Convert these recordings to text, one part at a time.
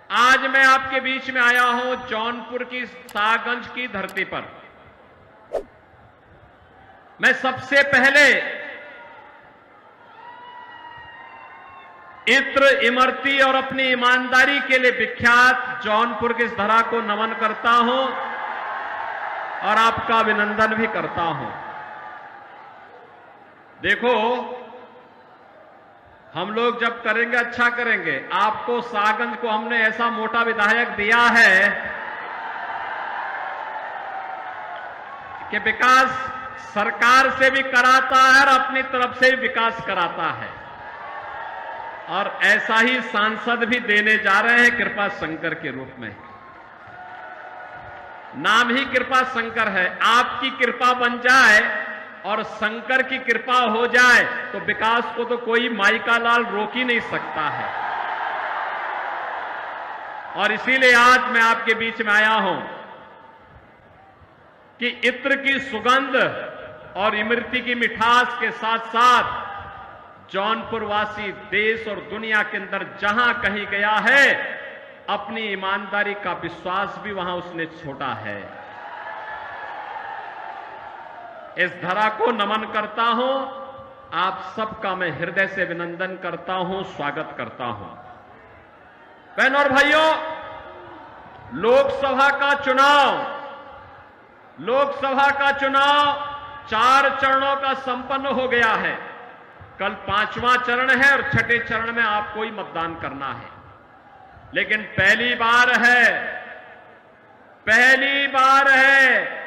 आज मैं आपके बीच में आया हूं जौनपुर की सागंज की धरती पर। मैं सबसे पहले इत्र, इमरती और अपनी ईमानदारी के लिए विख्यात जौनपुर की इस धरा को नमन करता हूं और आपका अभिनंदन भी करता हूं। देखो, हम लोग जब करेंगे अच्छा करेंगे। आपको सागंज को हमने ऐसा मोटा विधायक दिया है कि विकास सरकार से भी कराता है और अपनी तरफ से भी विकास कराता है, और ऐसा ही सांसद भी देने जा रहे हैं कृपा शंकर के रूप में। नाम ही कृपा शंकर है। आपकी कृपा बन जाए और शंकर की कृपा हो जाए तो विकास को तो कोई माई का लाल रोक ही नहीं सकता है। और इसीलिए आज मैं आपके बीच में आया हूं कि इत्र की सुगंध और इमरती की मिठास के साथ साथ जौनपुर वासी देश और दुनिया के अंदर जहां कहीं गया है, अपनी ईमानदारी का विश्वास भी वहां उसने छोड़ा है। इस धरा को नमन करता हूं। आप सबका मैं हृदय से अभिनंदन करता हूं, स्वागत करता हूं। बहनों और भाइयों, लोकसभा का चुनाव 4 चरणों का संपन्न हो गया है। कल 5वां चरण है और छठे चरण में आपको ही मतदान करना है। लेकिन पहली बार है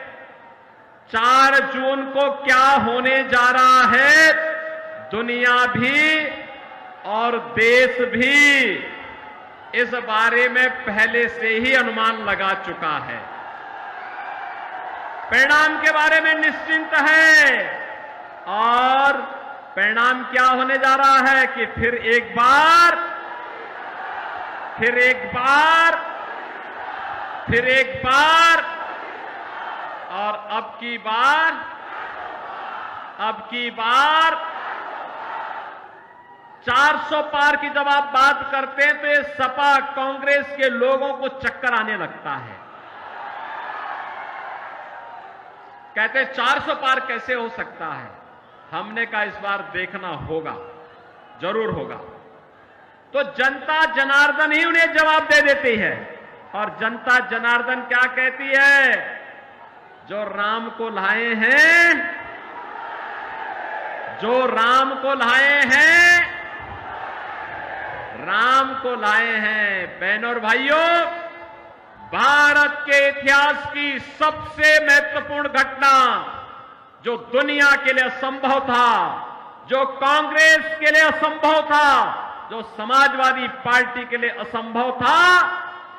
4 जून को क्या होने जा रहा है, दुनिया भी और देश भी इस बारे में पहले से ही अनुमान लगा चुका है। परिणाम के बारे में निश्चिंत है, और परिणाम क्या होने जा रहा है कि फिर एक बार और अब की बार 400 पार की जब आप बात करते हैं तो ये सपा कांग्रेस के लोगों को चक्कर आने लगता है। कहते 400 पार कैसे हो सकता है। हमने कहा इस बार देखना होगा, जरूर होगा। तो जनता जनार्दन ही उन्हें जवाब दे देती है। और जनता जनार्दन क्या कहती है? जो राम को लाए हैं, बहनों और भाइयों, भारत के इतिहास की सबसे महत्वपूर्ण घटना, जो दुनिया के लिए असंभव था, जो कांग्रेस के लिए असंभव था, जो समाजवादी पार्टी के लिए असंभव था,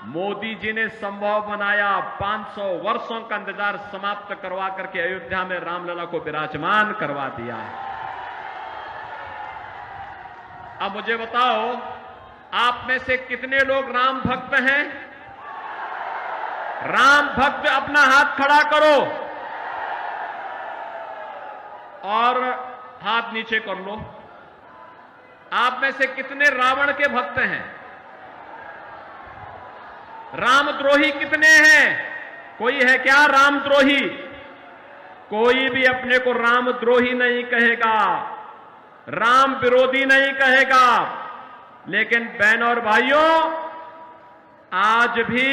मोदी जी ने संभव बनाया। 500 वर्षों का इंतजार समाप्त करवा करके अयोध्या में रामलला को विराजमान करवा दिया है। अब मुझे बताओ, आप में से कितने लोग राम भक्त हैं? राम भक्त अपना हाथ खड़ा करो और हाथ नीचे कर लो। आप में से कितने रावण के भक्त हैं? रामद्रोही कितने हैं? कोई है क्या रामद्रोही? कोई भी अपने को रामद्रोही नहीं कहेगा, राम विरोधी नहीं कहेगा। लेकिन बहनों और भाइयों, आज भी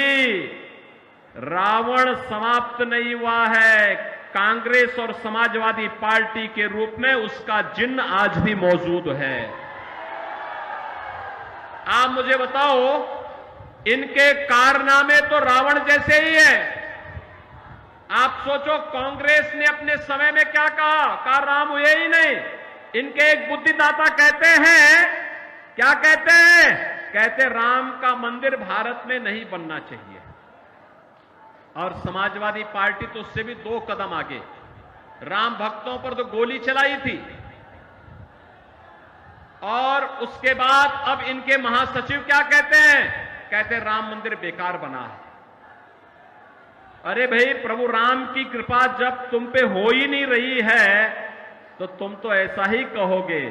रावण समाप्त नहीं हुआ है। कांग्रेस और समाजवादी पार्टी के रूप में उसका चिन्ह आज भी मौजूद है। आप मुझे बताओ, इनके कारनामे तो रावण जैसे ही है। आप सोचो, कांग्रेस ने अपने समय में क्या कहा राम हुए ही नहीं। इनके एक बुद्धिदाता कहते हैं, क्या कहते हैं? कहते राम का मंदिर भारत में नहीं बनना चाहिए। और समाजवादी पार्टी तो उससे भी 2 कदम आगे, राम भक्तों पर तो गोली चलाई थी। और उसके बाद अब इनके महासचिव क्या कहते हैं? कहते राम मंदिर बेकार बना है। अरे भाई, प्रभु राम की कृपा जब तुम पे हो ही नहीं रही है तो तुम तो ऐसा ही कहोगे।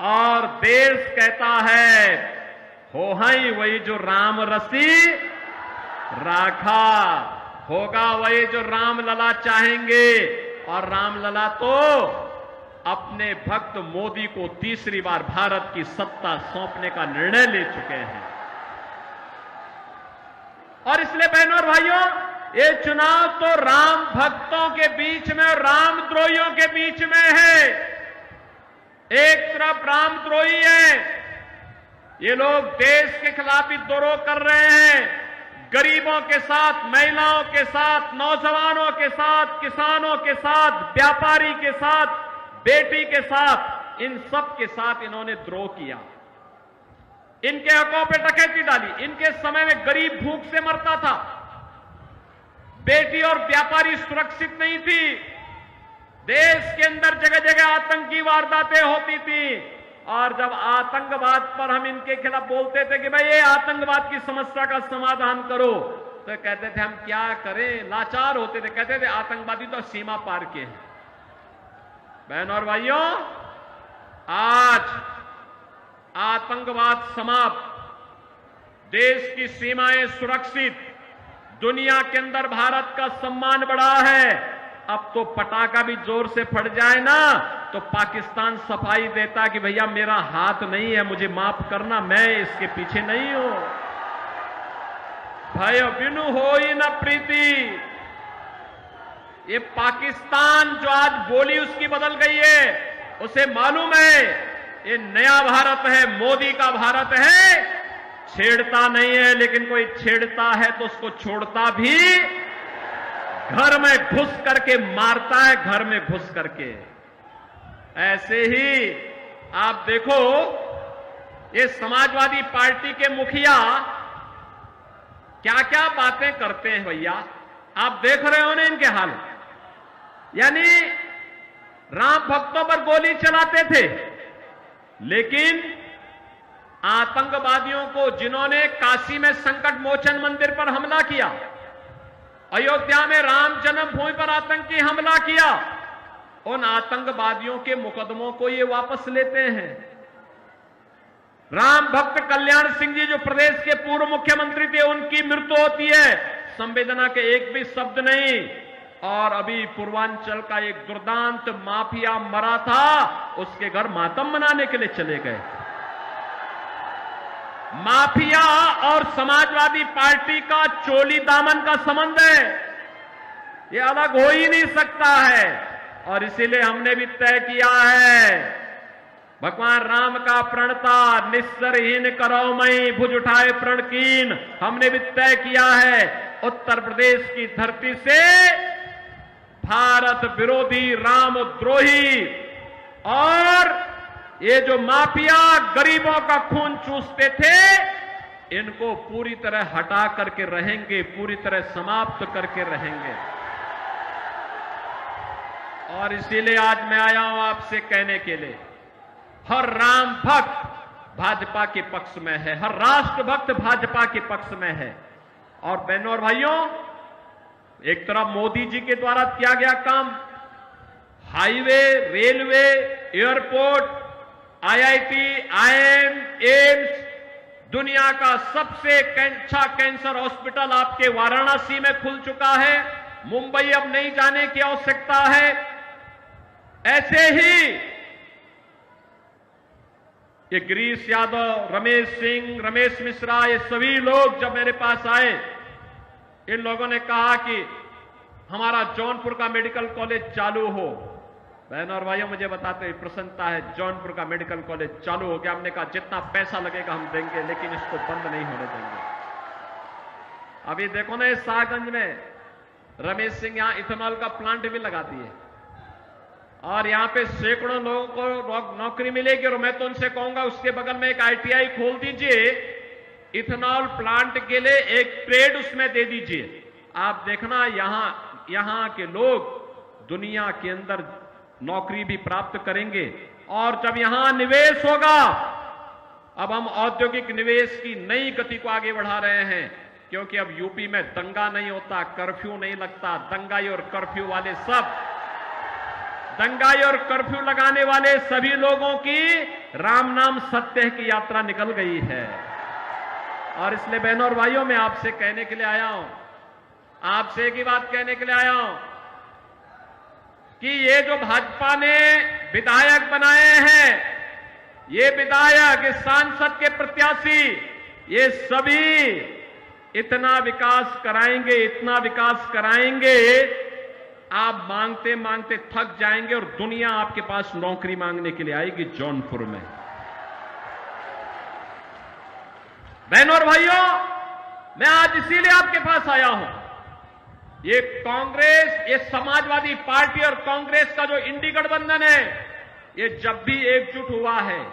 और देश कहता है हो हई वही जो राम रसी राखा, होगा वही जो राम लला चाहेंगे। और राम लला तो अपने भक्त मोदी को तीसरी बार भारत की सत्ता सौंपने का निर्णय ले चुके हैं। और इसलिए बहनों और भाइयों, ये चुनाव तो राम भक्तों के बीच में और रामद्रोहियों के बीच में है। एक तरफ रामद्रोही है, ये लोग देश के खिलाफ विद्रोह कर रहे हैं, गरीबों के साथ, महिलाओं के साथ, नौजवानों के साथ, किसानों के साथ, व्यापारी के साथ, बेटी के साथ, इन सब के साथ इन्होंने द्रोह किया। इनके हकों पे डकैती डाली। इनके समय में गरीब भूख से मरता था, बेटी और व्यापारी सुरक्षित नहीं थी, देश के अंदर जगह जगह आतंकी वारदातें होती थी। और जब आतंकवाद पर हम इनके खिलाफ बोलते थे कि भाई ये आतंकवाद की समस्या का समाधान करो, तो कहते थे हम क्या करें, लाचार होते थे, कहते थे आतंकवादी तो सीमा पार के हैं। बहनों और भाइयों, आज आतंकवाद समाप्त, देश की सीमाएं सुरक्षित, दुनिया के अंदर भारत का सम्मान बढ़ा है। अब तो पटाखा भी जोर से फट जाए ना तो पाकिस्तान सफाई देता कि भैया मेरा हाथ नहीं है, मुझे माफ करना, मैं इसके पीछे नहीं हूं। भय बिनु हो ही न प्रीति। ये पाकिस्तान जो आज बोली उसकी बदल गई है, उसे मालूम है ये नया भारत है, मोदी का भारत है। छेड़ता नहीं है, लेकिन कोई छेड़ता है तो उसको छोड़ता भी, घर में घुस करके मारता है, घर में घुस करके। ऐसे ही आप देखो, ये समाजवादी पार्टी के मुखिया क्या क्या बातें करते हैं भैया, आप देख रहे हो ना इनके हाल। यानी राम भक्तों पर गोली चलाते थे, लेकिन आतंकवादियों को, जिन्होंने काशी में संकट मोचन मंदिर पर हमला किया, अयोध्या में राम जन्मभूमि पर आतंकी हमला किया, उन आतंकवादियों के मुकदमों को ये वापस लेते हैं। राम भक्त कल्याण सिंह जी जो प्रदेश के पूर्व मुख्यमंत्री थे, उनकी मृत्यु होती है, संवेदना के एक भी शब्द नहीं। और अभी पूर्वांचल का एक दुर्दांत माफिया मरा था, उसके घर मातम मनाने के लिए चले गए। माफिया और समाजवादी पार्टी का चोली दामन का संबंध है, ये अलग हो ही नहीं सकता है। और इसीलिए हमने भी तय किया है, भगवान राम का प्रणता निस्सरहीन करो मई भुज उठाए प्रण कीन। हमने भी तय किया है, उत्तर प्रदेश की धरती से भारत विरोधी, रामद्रोही और ये जो माफिया गरीबों का खून चूसते थे, इनको पूरी तरह हटा करके रहेंगे, पूरी तरह समाप्त करके रहेंगे। और इसीलिए आज मैं आया हूं आपसे कहने के लिए, हर राम भक्त भाजपा के पक्ष में है, हर राष्ट्र भक्त भाजपा के पक्ष में है। और बहनों और भाइयों, एक तरफ मोदी जी के द्वारा किया गया काम, highway, railway, airport, IIT, IIM, AIIMS, दुनिया का सबसे अच्छा कैंसर हॉस्पिटल आपके वाराणसी में खुल चुका है, मुंबई अब नहीं जाने की आवश्यकता है। ऐसे ही ये गिरीश यादव, रमेश सिंह, रमेश मिश्रा, ये सभी लोग जब मेरे पास आए, इन लोगों ने कहा कि हमारा जौनपुर का मेडिकल कॉलेज चालू हो। बहनों और भाइयों, मुझे बताते हुए प्रसन्नता है, जौनपुर का मेडिकल कॉलेज चालू हो गया। हमने कहा जितना पैसा लगेगा हम देंगे, लेकिन इसको बंद नहीं होने देंगे। अभी देखो ना, इस शाहगंज में रमेश सिंह यहां इथेनॉल का प्लांट भी लगा दिए और यहां पे सैकड़ों लोगों को नौकरी मिलेगी। और मैं तो उनसे कहूंगा उसके बगल में एक आईटीआई खोल दीजिए, इथेनॉल प्लांट के लिए एक ट्रेड उसमें दे दीजिए। आप देखना यहां के लोग दुनिया के अंदर नौकरी भी प्राप्त करेंगे। और जब यहां निवेश होगा, अब हम औद्योगिक निवेश की नई गति को आगे बढ़ा रहे हैं, क्योंकि अब यूपी में दंगा नहीं होता, कर्फ्यू नहीं लगता। दंगाई और कर्फ्यू वाले सब, दंगाई और कर्फ्यू लगाने वाले सभी लोगों की राम नाम सत्य की यात्रा निकल गई है। और इसलिए बहनों और भाइयों, मैं आपसे कहने के लिए आया हूं, आपसे एक ही बात कहने के लिए आया हूं कि ये जो भाजपा ने विधायक बनाए हैं, ये विधायक, इस सांसद के प्रत्याशी, ये सभी इतना विकास कराएंगे, इतना विकास कराएंगे, आप मांगते मांगते थक जाएंगे और दुनिया आपके पास नौकरी मांगने के लिए आएगी जौनपुर में। बहनों और भाइयों, मैं आज इसीलिए आपके पास आया हूं। ये कांग्रेस, ये समाजवादी पार्टी और कांग्रेस का जो इंडी गठबंधन है, ये जब भी एकजुट हुआ है,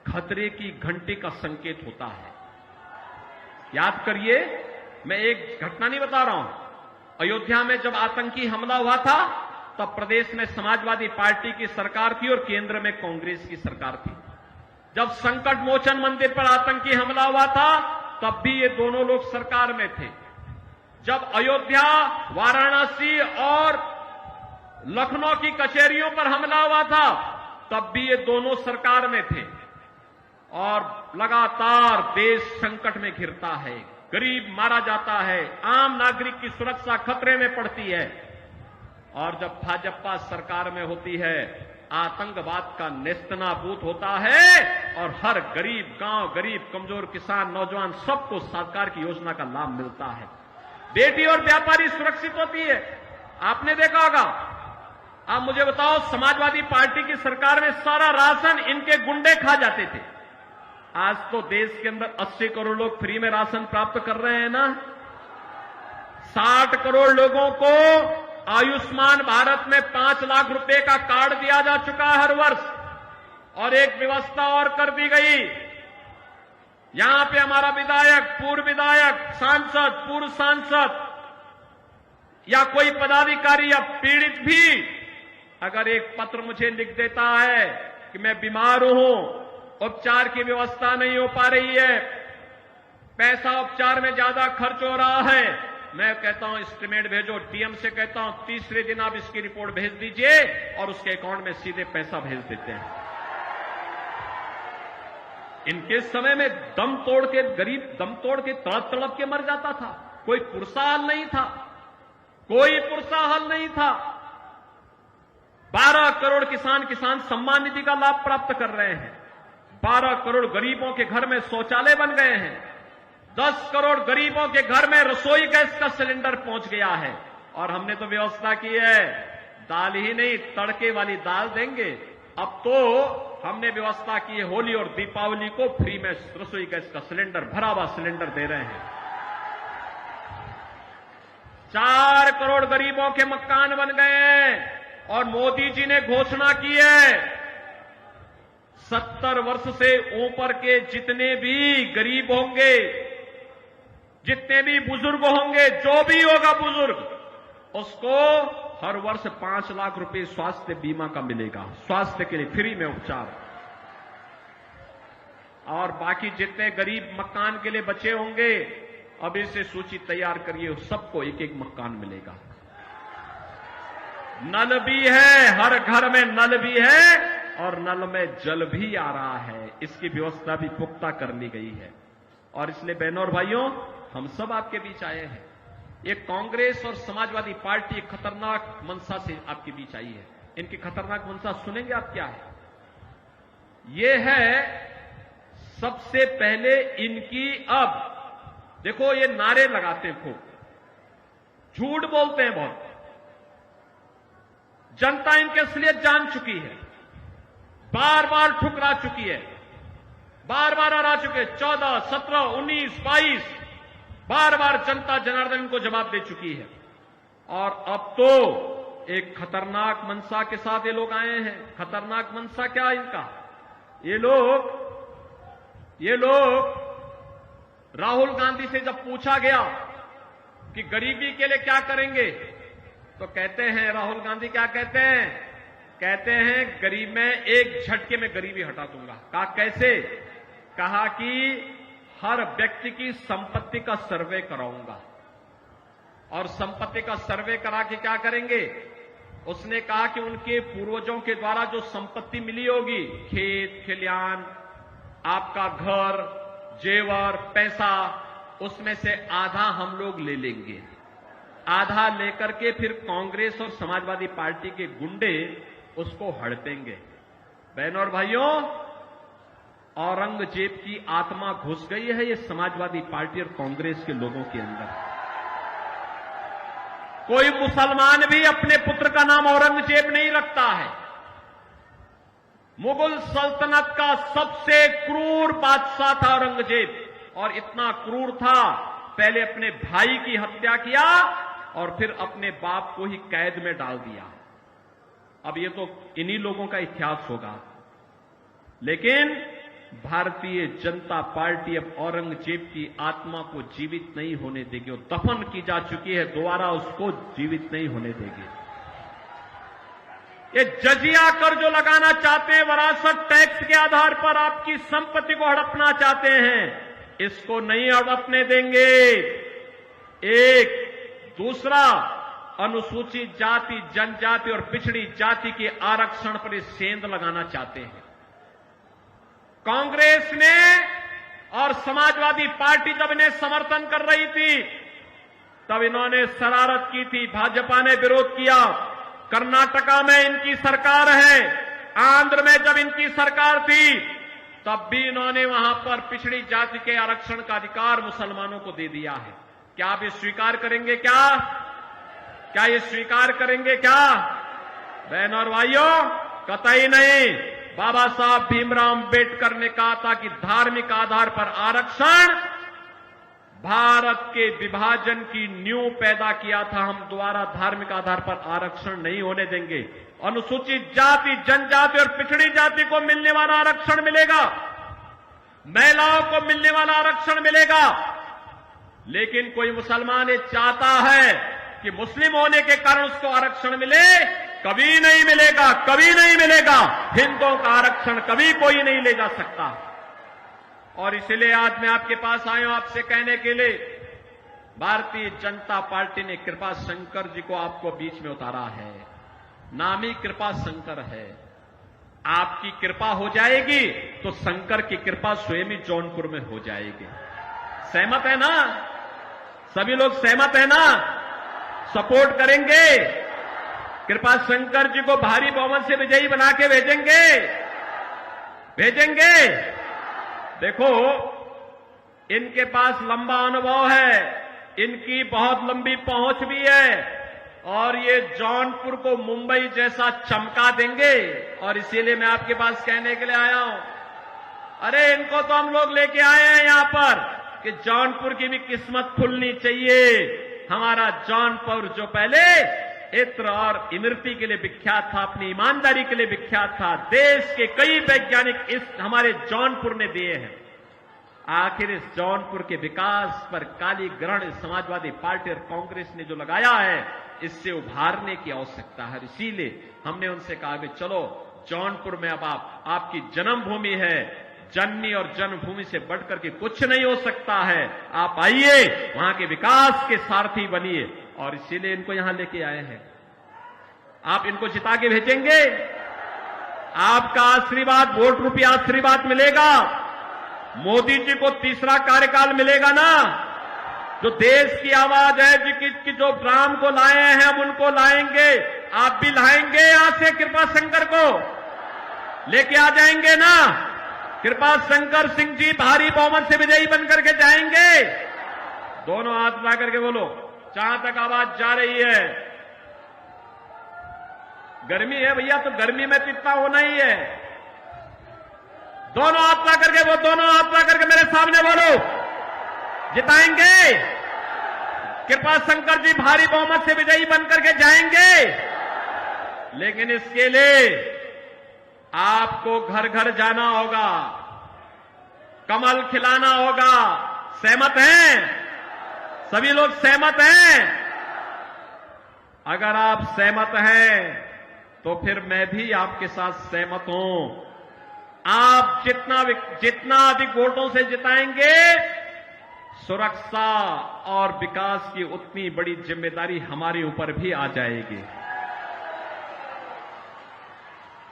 खतरे की घंटी का संकेत होता है। याद करिए, मैं एक घटना नहीं बता रहा हूं। अयोध्या में जब आतंकी हमला हुआ था, तब प्रदेश में समाजवादी पार्टी की सरकार थी और केंद्र में कांग्रेस की सरकार थी। जब संकट मोचन मंदिर पर आतंकी हमला हुआ था, तब भी ये दोनों लोग सरकार में थे। जब अयोध्या, वाराणसी और लखनऊ की कचहरियों पर हमला हुआ था, तब भी ये दोनों सरकार में थे। और लगातार देश संकट में घिरता है, गरीब मारा जाता है, आम नागरिक की सुरक्षा खतरे में पड़ती है। और जब भाजपा सरकार में होती है, आतंकवाद का नेस्तनाबूद होता है और हर गरीब गांव, गरीब कमजोर किसान, नौजवान, सबको सरकार की योजना का लाभ मिलता है। बेटी और व्यापारी सुरक्षित होती है। आपने देखा होगा, आप मुझे बताओ, समाजवादी पार्टी की सरकार में सारा राशन इनके गुंडे खा जाते थे। आज तो देश के अंदर 80 करोड़ लोग फ्री में राशन प्राप्त कर रहे हैं ना। 60 करोड़ लोगों को आयुष्मान भारत में 5 लाख रुपए का कार्ड दिया जा चुका है हर वर्ष। और एक व्यवस्था और कर दी गई, यहां पे हमारा विधायक, पूर्व विधायक, सांसद, पूर्व सांसद या कोई पदाधिकारी या पीड़ित भी अगर एक पत्र मुझे लिख देता है कि मैं बीमार हूं, उपचार की व्यवस्था नहीं हो पा रही है, पैसा उपचार में ज्यादा खर्च हो रहा है, मैं कहता हूं एस्टीमेट भेजो। डीएम से कहता हूं तीसरे दिन आप इसकी रिपोर्ट भेज दीजिए और उसके अकाउंट में सीधे पैसा भेज देते हैं। इनके समय में दम तोड़ के गरीब दम तोड़ के तड़प तड़प के मर जाता था। कोई पुरसा हल नहीं था, कोई पुरसा हल नहीं था। 12 करोड़ किसान सम्मान निधि का लाभ प्राप्त कर रहे हैं। 12 करोड़ गरीबों के घर में शौचालय बन गए हैं। 10 करोड़ गरीबों के घर में रसोई गैस का सिलेंडर पहुंच गया है। और हमने तो व्यवस्था की है, दाल ही नहीं तड़के वाली दाल देंगे। अब तो हमने व्यवस्था की है, होली और दीपावली को फ्री में रसोई गैस का सिलेंडर, भरा हुआ सिलेंडर दे रहे हैं। 4 करोड़ गरीबों के मकान बन गए हैं। और मोदी जी ने घोषणा की है, 70 वर्ष से ऊपर के जितने भी गरीब होंगे, जितने भी बुजुर्ग होंगे, जो भी होगा बुजुर्ग, उसको हर वर्ष 5 लाख रुपए स्वास्थ्य बीमा का मिलेगा, स्वास्थ्य के लिए फ्री में उपचार। और बाकी जितने गरीब मकान के लिए बचे होंगे, अभी से सूची तैयार करिए, सबको एक एक मकान मिलेगा। नल भी है, हर घर में नल भी है और नल में जल भी आ रहा है। इसकी व्यवस्था भी पुख्ता कर ली गई है। और इसलिए बहनों और भाइयों, हम सब आपके बीच आए हैं। ये कांग्रेस और समाजवादी पार्टी एक खतरनाक मंशा से आपके बीच आई है। इनकी खतरनाक मंशा सुनेंगे आप क्या है? ये है सबसे पहले इनकी, अब देखो ये नारे लगाते हैं, खूब झूठ बोलते हैं बहुत। जनता इनकी असलियत जान चुकी है, बार बार ठुकरा चुकी है, बार बार हरा चुके। 14, 17, 19, 22 बार बार जनता जनार्दन इनको जवाब दे चुकी है। और अब तो एक खतरनाक मंशा के साथ ये लोग आए हैं। खतरनाक मंशा क्या है इनका? ये लोग राहुल गांधी से जब पूछा गया कि गरीबी के लिए क्या करेंगे, तो कहते हैं, राहुल गांधी क्या कहते हैं? कहते हैं गरीब में एक झटके में गरीबी हटा दूंगा। कहा कैसे? कहा कि हर व्यक्ति की संपत्ति का सर्वे कराऊंगा। और संपत्ति का सर्वे करा के क्या करेंगे? उसने कहा कि उनके पूर्वजों के द्वारा जो संपत्ति मिली होगी, खेत खलिहान, आपका घर, जेवर, पैसा, उसमें से आधा हम लोग ले लेंगे। आधा लेकर के फिर कांग्रेस और समाजवादी पार्टी के गुंडे उसको हड़पेंगे। बहनों और भाइयों, औरंगजेब की आत्मा घुस गई है ये समाजवादी पार्टी और कांग्रेस के लोगों के अंदर। कोई मुसलमान भी अपने पुत्र का नाम औरंगजेब नहीं रखता है। मुगल सल्तनत का सबसे क्रूर बादशाह था औरंगजेब, और इतना क्रूर था, पहले अपने भाई की हत्या किया और फिर अपने बाप को ही कैद में डाल दिया। अब ये तो इन्हीं लोगों का इतिहास होगा, लेकिन भारतीय जनता पार्टी अब औरंगजेब की आत्मा को जीवित नहीं होने देगी। वो दफन की जा चुकी है, दोबारा उसको जीवित नहीं होने देगी। ये जजिया कर जो लगाना चाहते हैं, विरासत टैक्स के आधार पर आपकी संपत्ति को हड़पना चाहते हैं, इसको नहीं हड़पने देंगे। एक दूसरा, अनुसूचित जाति, जनजाति और पिछड़ी जाति के आरक्षण पर सेंध लगाना चाहते हैं। कांग्रेस ने और समाजवादी पार्टी जब इन्हें समर्थन कर रही थी, तब इन्होंने शरारत की थी, भाजपा ने विरोध किया। कर्नाटका में इनकी सरकार है, आंध्र में जब इनकी सरकार थी, तब भी इन्होंने वहां पर पिछड़ी जाति के आरक्षण का अधिकार मुसलमानों को दे दिया है। क्या आप ये स्वीकार करेंगे? क्या ये स्वीकार करेंगे? क्या बहनों और भाइयों, कतई नहीं। बाबा साहब भीमराव अंबेडकर ने कहा था कि धार्मिक आधार पर आरक्षण भारत के विभाजन की नींव पैदा किया था। हम दोबारा धार्मिक आधार पर आरक्षण नहीं होने देंगे। अनुसूचित जाति, जनजाति और पिछड़ी जाति को मिलने वाला आरक्षण मिलेगा, महिलाओं को मिलने वाला आरक्षण मिलेगा। लेकिन कोई मुसलमान ये चाहता है कि मुस्लिम होने के कारण उसको आरक्षण मिले, कभी नहीं मिलेगा, कभी नहीं मिलेगा। हिंदुओं का आरक्षण कभी कोई नहीं ले जा सकता। और इसलिए आज मैं आपके पास आया हूं आपसे कहने के लिए, भारतीय जनता पार्टी ने कृपा शंकर जी को आपको बीच में उतारा है। नाम ही कृपा शंकर है। आपकी कृपा हो जाएगी तो शंकर की कृपा स्वयं ही जौनपुर में हो जाएगी। सहमत है ना? सभी लोग सहमत है ना? सपोर्ट करेंगे? कृपा शंकर जी को भारी बहुमत से विजयी बना के भेजेंगे। देखो, इनके पास लंबा अनुभव है, इनकी बहुत लंबी पहुंच भी है, और ये जौनपुर को मुंबई जैसा चमका देंगे। और इसीलिए मैं आपके पास कहने के लिए आया हूं, अरे इनको तो हम लोग लेके आए हैं यहां पर कि जौनपुर की भी किस्मत खुलनी चाहिए। हमारा जौनपुर जो पहले इत्र और इमरती के लिए विख्यात था, अपनी ईमानदारी के लिए विख्यात था, देश के कई वैज्ञानिक इस हमारे जौनपुर ने दिए हैं। आखिर इस जौनपुर के विकास पर काली ग्रहण समाजवादी पार्टी और कांग्रेस ने जो लगाया है, इससे उभारने की आवश्यकता है। इसीलिए हमने उनसे कहा कि चलो जौनपुर में अब आपकी जन्मभूमि है, जननी और जन्मभूमि से बढ़कर के कुछ नहीं हो सकता है। आप आइए, वहां के विकास के सारथी बनिए। और इसीलिए इनको यहां लेके आए हैं। आप इनको जिता के भेजेंगे? आपका आशीर्वाद, वोट रूपी आशीर्वाद मिलेगा। मोदी जी को तीसरा कार्यकाल मिलेगा ना? जो देश की आवाज है, कि जो राम को लाए हैं हम उनको लाएंगे। आप भी लाएंगे यहां से कृपा शंकर को लेके आ जाएंगे ना? कृपा शंकर सिंह जी भारी बहुमत से विजयी बनकर के जाएंगे। दोनों हाथ उठा करके बोलो, जहां तक आवाज जा रही है। गर्मी है भैया, तो गर्मी में तो इतना होना ही है। दोनों हाथ ला करके, वो दोनों हाथ ला करके मेरे सामने बोलो, जिताएंगे। कृपा शंकर जी भारी बहुमत से विजयी बनकर के जाएंगे। लेकिन इसके लिए आपको घर घर जाना होगा, कमल खिलाना होगा। सहमत हैं? सभी लोग सहमत हैं? अगर आप सहमत हैं तो फिर मैं भी आपके साथ सहमत हूं। आप जितना अधिक वोटों से जिताएंगे, सुरक्षा और विकास की उतनी बड़ी जिम्मेदारी हमारे ऊपर भी आ जाएगी।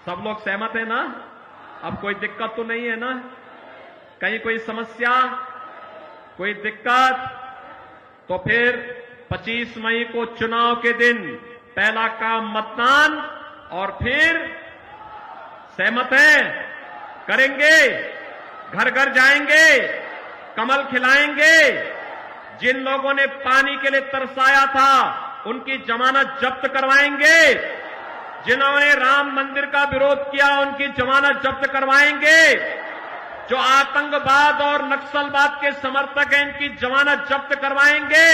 सब लोग सहमत है ना? अब कोई दिक्कत तो नहीं है ना? कहीं कोई समस्या, कोई दिक्कत, तो फिर 25 मई को चुनाव के दिन पहला काम मतदान, और फिर सहमत हैं, करेंगे, घर घर जाएंगे, कमल खिलाएंगे। जिन लोगों ने पानी के लिए तरसाया था उनकी जमानत जब्त करवाएंगे, जिन्होंने राम मंदिर का विरोध किया उनकी जमानत जब्त करवाएंगे, जो आतंकवाद और नक्सलवाद के समर्थक हैं इनकी जमानत जब्त करवाएंगे,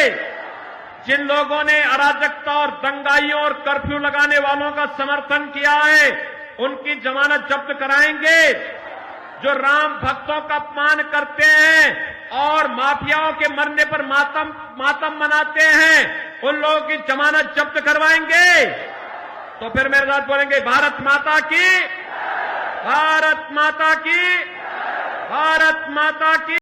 जिन लोगों ने अराजकता और दंगाइयों और कर्फ्यू लगाने वालों का समर्थन किया है उनकी जमानत जब्त कराएंगे, जो राम भक्तों का अपमान करते हैं और माफियाओं के मरने पर मातम मनाते हैं उन लोगों की जमानत जब्त करवाएंगे। तो फिर मेरे साथ बोलेंगे भारत माता की, भारत माता की, भारत माता की।